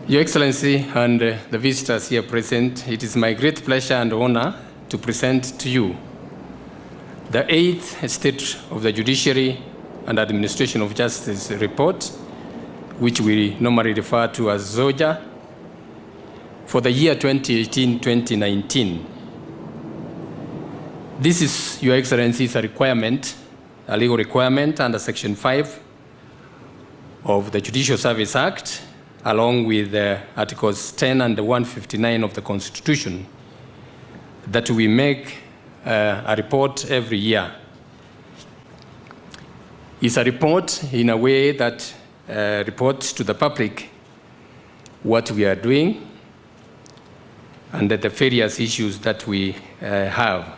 Your Excellency and the visitors here present, it is my great pleasure and honor to present to you the 8th State of the Judiciary and Administration of Justice report, which we normally refer to as SOJAR, for the year 2018-2019. This is, Your Excellency, a requirement, a legal requirement under Section 5 of the Judicial Service Act, along with Articles 10 and 159 of the Constitution, that we make a report every year. It's a report in a way that reports to the public what we are doing and the various issues that we have.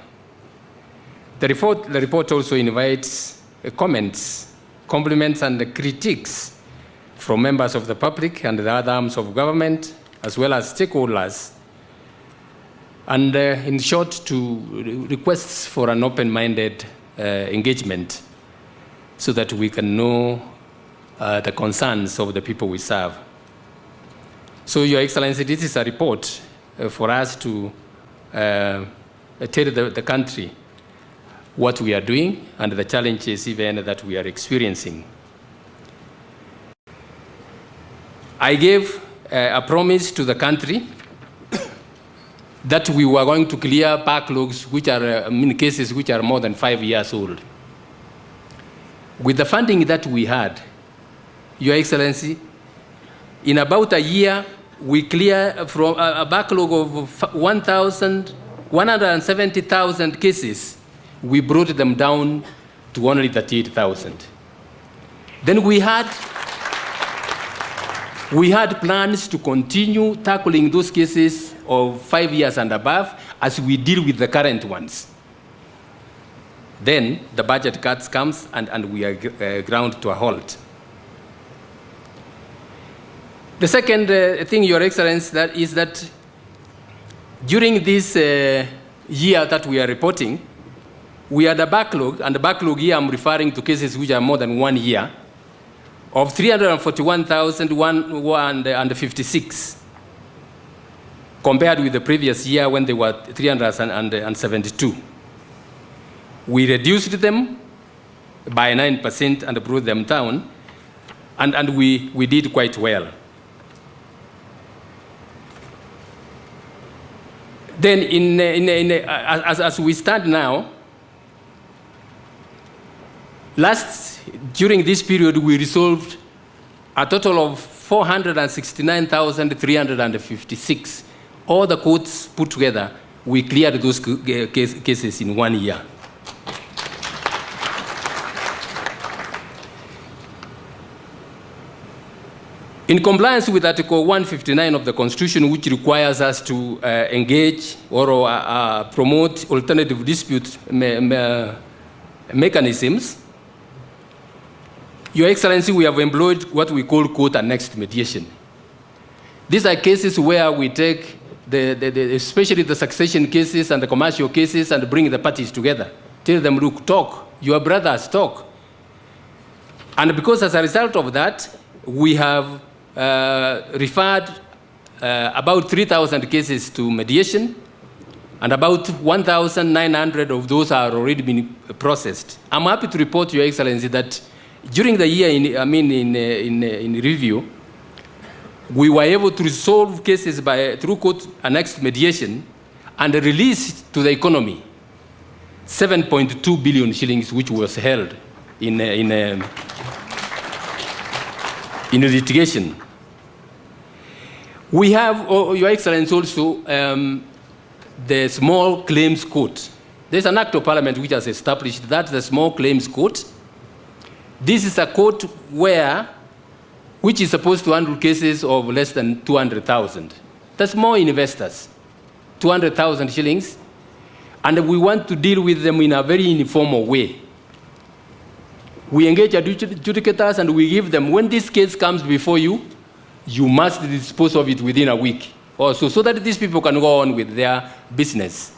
The report also invites comments, compliments, and critiques from members of the public and the other arms of government, as well as stakeholders, and in short, to requests for an open-minded engagement so that we can know the concerns of the people we serve. So, Your Excellency, this is a report for us to tell the country what we are doing and the challenges even that we are experiencing. I gave a promise to the country that we were going to clear backlogs, which are in cases which are more than 5 years old. With the funding that we had, Your Excellency, in about a year, we clear from a backlog of 170,000 cases. We brought them down to only 38,000. Then we had plans to continue tackling those cases of 5 years and above as we deal with the current ones. Then the budget cuts comes and we are ground to a halt. The second thing, Your Excellency, is that during this year that we are reporting, we had a backlog, and the backlog here I'm referring to cases which are more than 1 year, of 341,156, compared with the previous year when they were 372. We reduced them by 9% and brought them down, and we did quite well. Then, as we stand now, during this period, we resolved a total of 469,356. All the courts put together, we cleared those cases in 1 year. In compliance with Article 159 of the Constitution, which requires us to engage or promote alternative dispute mechanisms, Your Excellency, we have employed what we call court-annexed mediation. These are cases where we take, especially the succession cases and the commercial cases, and bring the parties together. Tell them, look, talk. Your brothers, talk. And because as a result of that, we have referred about 3,000 cases to mediation, and about 1,900 of those are already been processed. I'm happy to report, Your Excellency, that during the year in review, we were able to resolve cases through court-annexed mediation and release to the economy 7.2 billion shillings, which was held in litigation. We have, Your Excellency, also the Small Claims Court. There's an Act of Parliament which has established that the Small Claims Court. This is a court which is supposed to handle cases of less than 200,000. The small investors, 200,000 shillings, and we want to deal with them in a very informal way. We engage adjudicators and we give them, when this case comes before you, you must dispose of it within a week also, so that these people can go on with their business.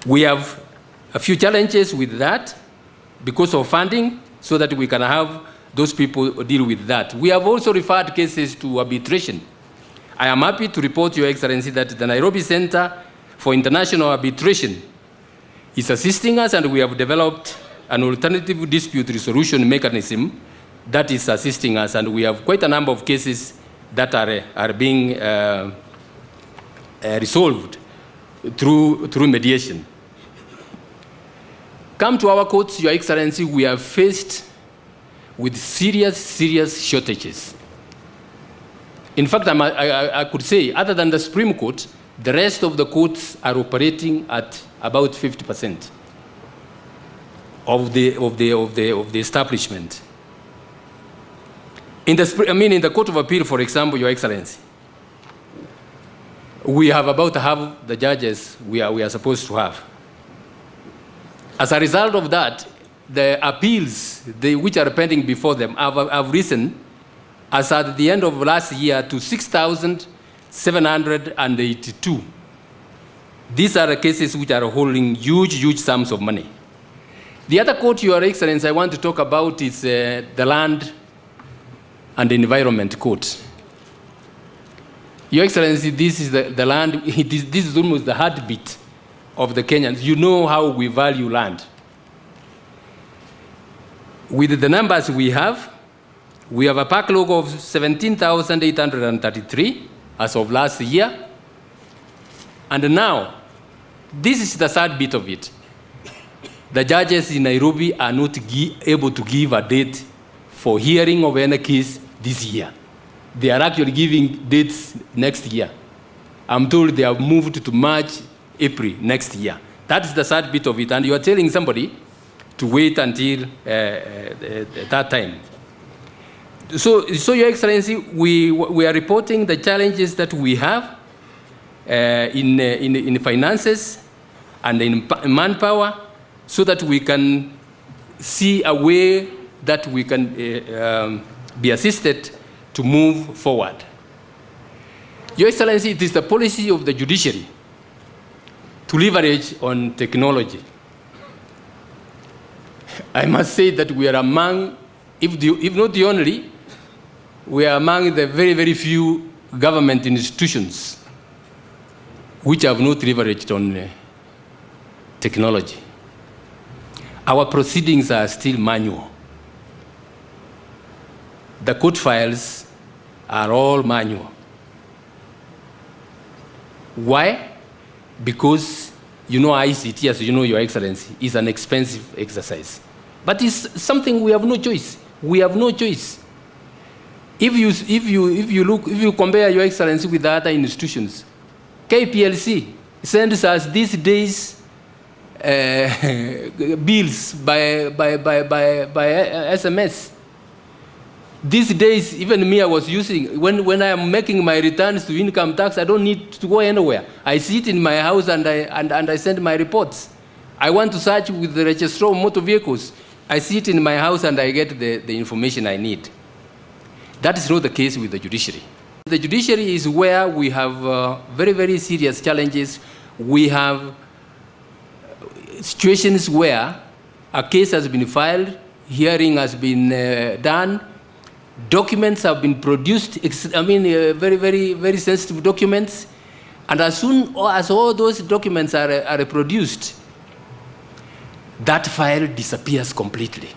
We have a few challenges with that because of funding, so that we can have those people deal with that. We have also referred cases to arbitration. I am happy to report, Your Excellency, that the Nairobi Center for International Arbitration is assisting us, and we have developed an alternative dispute resolution mechanism that is assisting us, and we have quite a number of cases that are being resolved through mediation. Come to our courts, Your Excellency, we are faced with serious shortages. In fact, I could say, other than the Supreme Court, the rest of the courts are operating at about 50% of the establishment. In the Court of Appeal, for example, Your Excellency, we have about half the judges we are supposed to have. As a result of that, the appeals which are pending before them have risen as at the end of last year to 6,782. These are the cases which are holding huge sums of money. The other court, Your Excellency, I want to talk about is the Land and Environment Court. Your Excellency, this is the land, this is almost the heartbeat of the Kenyans. You know how we value land. With the numbers we have a backlog of 17,833 as of last year. And now, this is the sad bit of it. The judges in Nairobi are not able to give a date for hearing of any case this year. They are actually giving dates next year. I'm told they have moved to March, April next year. That's the sad bit of it. And you are telling somebody to wait until that time. So Your Excellency, we are reporting the challenges that we have in finances and in manpower, so that we can see a way that we can be assisted to move forward. Your Excellency, it is the policy of the judiciary to leverage on technology. I must say that we are among, if not the only, we are among the very few government institutions which have not leveraged on technology. Our proceedings are still manual. The court files are all manual. Why? Because ICT, as you know, Your Excellency, is an expensive exercise. But it's something we have no choice. We have no choice. If you compare, Your Excellency, with the other institutions, KPLC sends us these days bills by SMS. These days, even me, I was using, when I am making my returns to income tax, I don't need to go anywhere. I sit in my house and I send my reports. I want to search with the registrar of motor vehicles. I sit in my house and I get the information I need. That is not the case with the judiciary. The judiciary is where we have very serious challenges. We have situations where a case has been filed, hearing has been done, documents have been produced, very sensitive documents, and as soon as all those documents are produced, that file disappears completely.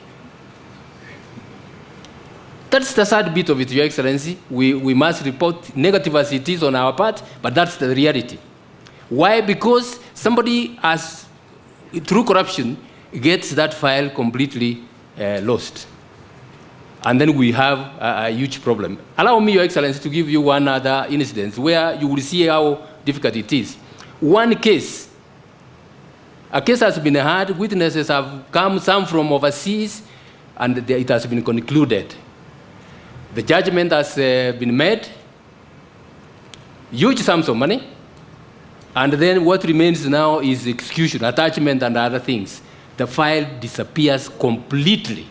That's the sad bit of it, Your Excellency. We must report negative as it is on our part, but that's the reality. Why? Because somebody has, through corruption, gets that file completely lost. And then we have a huge problem. Allow me, Your Excellency, to give you one other incident where you will see how difficult it is. One case, a case has been heard, witnesses have come, some from overseas, and it has been concluded. The judgment has been made, huge sums of money, and then what remains now is execution, attachment, and other things. The file disappears completely.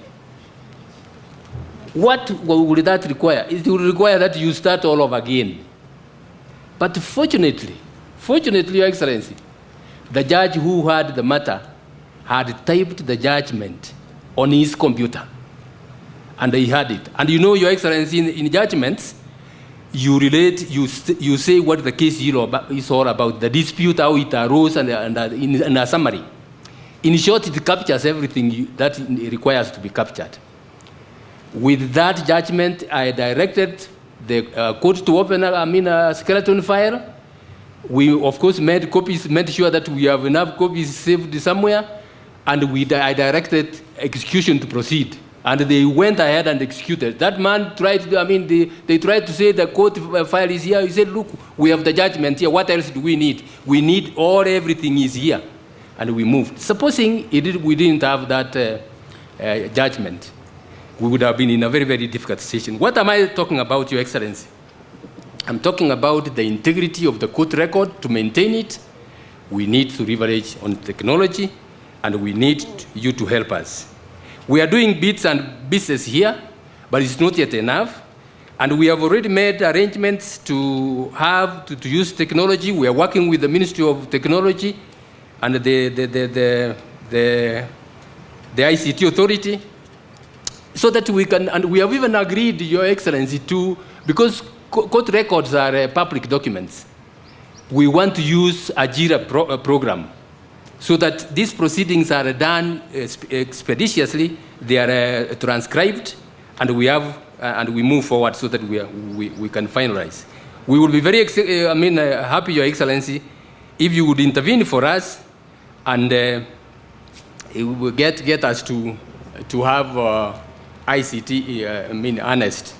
What would that require? It will require that you start all over again. But fortunately, Your Excellency, the judge who heard the matter had typed the judgment on his computer. and he had it. And you know, Your Excellency, in judgments, you relate, you say what the case is all about, the dispute, how it arose, and in a summary. In short, it captures everything that requires to be captured. With that judgment, I directed the court to open a skeleton file. We, of course, made sure that we have enough copies saved somewhere, and I directed execution to proceed. And they went ahead and executed. That man tried to, they tried to say the court file is here. He said, look, we have the judgment here. What else do we need? We need everything is here. And we moved. Supposing we didn't have that judgment, we would have been in a very, very difficult situation. What am I talking about, Your Excellency? I'm talking about the integrity of the court record. To maintain it, we need to leverage on technology, and we need you to help us. We are doing bits and pieces here, but it's not yet enough. And we have already made arrangements to use technology. We are working with the Ministry of Technology and the ICT authority, so that we can, and we have even agreed, Your Excellency, to, because court records are public documents, we want to use a JIRA program, so that these proceedings are done expeditiously, they are transcribed, and we move forward so that we can finalize. We will be very happy, Your Excellency, if you would intervene for us, and it will get us to have ICT, honest.